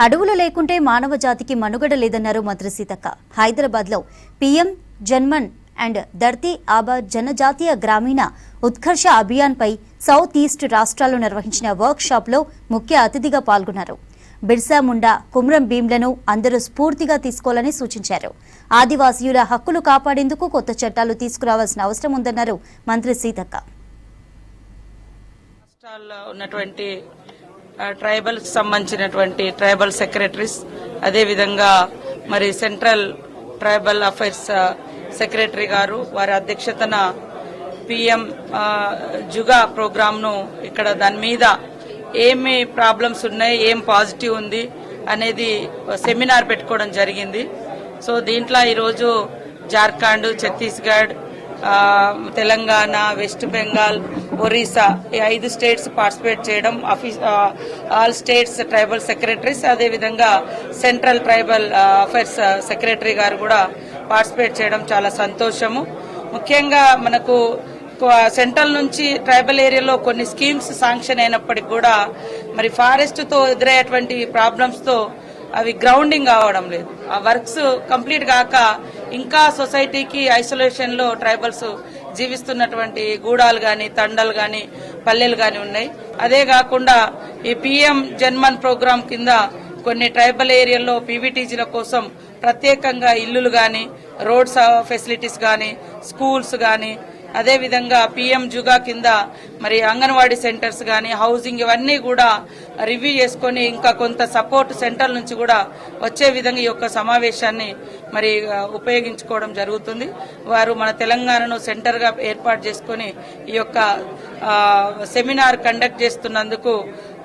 అడవులు లేకుంటే మానవ జాతికి మనుగడ లేదన్నారు మంత్రి సీతక్క. హైదరాబాద్లో పీఎం జన్మన్ అండ్ ధర్తీ ఆబా జనజాతీయ గ్రామీణ ఉత్కర్ష అభియాన్పై సౌత్ ఈస్ట్ రాష్ట్రాల్లో నిర్వహించిన వర్క్ షాప్లో ముఖ్య అతిథిగా పాల్గొన్నారు. బిర్సా ముండా, కుమ్రం భీమ్లను అందరూ స్ఫూర్తిగా తీసుకోవాలని సూచించారు. ఆదివాసీయుల హక్కులు కాపాడేందుకు కొత్త చట్టాలు తీసుకురావాల్సిన అవసరం ఉందన్నారు మంత్రి సీతక్క. రాష్ట్రాల్లో ఉన్నటువంటి ట్రైబల్ సంబంధించినటువంటి ట్రైబల్ సెక్రటరీస్, అదేవిధంగా మరి సెంట్రల్ ట్రైబల్ అఫైర్స్ సెక్రటరీ గారు వారి అధ్యక్షతన పిఎం జుగా ప్రోగ్రామ్ను ఇక్కడ దాని మీద ఏమి ప్రాబ్లమ్స్ ఉన్నాయి, ఏం పాజిటివ్ ఉంది అనేది సెమినార్ పెట్టుకోవడం జరిగింది. సో దీంట్లో ఈరోజు జార్ఖండ్, ఛత్తీస్గఢ్, తెలంగాణ, వెస్ట్ బెంగాల్, ఒరిస్సా ఈ 5 స్టేట్స్ పార్టిసిపేట్ చేయడం, ఆల్ స్టేట్స్ ట్రైబల్ సెక్రటరీస్, అదేవిధంగా సెంట్రల్ ట్రైబల్ అఫైర్స్ సెక్రటరీ గారు కూడా పార్టిసిపేట్ చేయడం చాలా సంతోషము. ముఖ్యంగా మనకు సెంట్రల్ నుంచి ట్రైబల్ ఏరియాలో కొన్ని స్కీమ్స్ శాంక్షన్ అయినప్పటికీ కూడా మరి ఫారెస్ట్ తో ఎదురయ్యేటువంటి ప్రాబ్లమ్స్ తో అవి గ్రౌండింగ్ కావడం లేదు. ఆ వర్క్స్ కంప్లీట్ కాక ఇంకా సొసైటీకి ఐసోలేషన్ లో ట్రైబల్స్ జీవిస్తున్నటువంటి గూడాలు గాని, తండలు గాని, పల్లెలు గాని ఉన్నాయి. అదే కాకుండా ఈ పిఎం జన్మన్ ప్రోగ్రాం కింద కొన్ని ట్రైబల్ ఏరియాల్లో పీవీటీజీల కోసం ప్రత్యేకంగా ఇల్లులు గాని, రోడ్స్ ఫెసిలిటీస్ గాని, స్కూల్స్ గాని, అదేవిధంగా పిఎం జుగా కింద మరి అంగన్వాడీ సెంటర్స్ గాని, హౌసింగ్ ఇవన్నీ కూడా రివ్యూ చేసుకుని ఇంకా కొంత సపోర్ట్ సెంటర్ నుంచి కూడా వచ్చే విధంగా ఈ యొక్క సమావేశాన్ని మరి ఉపయోగించుకోవడం జరుగుతుంది. వారు మన తెలంగాణను సెంటర్ గా ఏర్పాటు చేసుకుని ఈ యొక్క సెమినార్ కండక్ట్ చేస్తున్నందుకు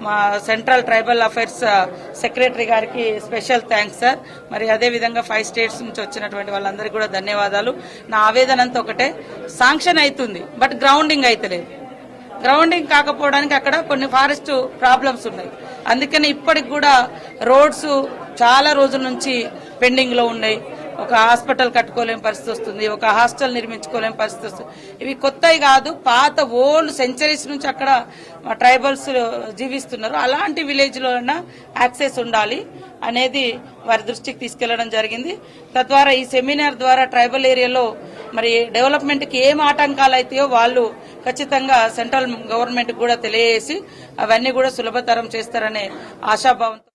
మా సెంట్రల్ ట్రైబల్ అఫైర్స్ సెక్రటరీ గారికి స్పెషల్ థ్యాంక్స్ సార్. మరి అదేవిధంగా 5 స్టేట్స్ నుంచి వచ్చినటువంటి వాళ్ళందరికీ కూడా ధన్యవాదాలు. నా ఆవేదన అంతా ఒకటే, శాంక్షన్ అవుతుంది బట్ గ్రౌండింగ్ అయితలేదు. గ్రౌండింగ్ కాకపోవడానికి అక్కడ కొన్ని ఫారెస్ట్ ప్రాబ్లమ్స్ ఉన్నాయి. అందుకని ఇప్పటికి కూడా రోడ్స్ చాలా రోజుల నుంచి పెండింగ్ లో ఉన్నాయి. ఒక హాస్పిటల్ కట్టుకోలేని పరిస్థితి వస్తుంది, ఒక హాస్టల్ నిర్మించుకోలేని పరిస్థితి వస్తుంది. ఇవి కొత్తవి కాదు, పాత ఓల్డ్ సెంచరీస్ నుంచి అక్కడ ట్రైబల్స్ జీవిస్తున్నారు. అలాంటి విలేజ్ లో యాక్సెస్ ఉండాలి అనేది వారి దృష్టికి తీసుకెళ్లడం జరిగింది. తద్వారా ఈ సెమినార్ ద్వారా ట్రైబల్ ఏరియాలో మరి డెవలప్మెంట్ కి ఏం ఆటంకాలు అయితాయో వాళ్ళు ఖచ్చితంగా సెంట్రల్ గవర్నమెంట్ కూడా తెలియజేసి అవన్నీ కూడా సులభతరం చేస్తారనే ఆశాభావంతో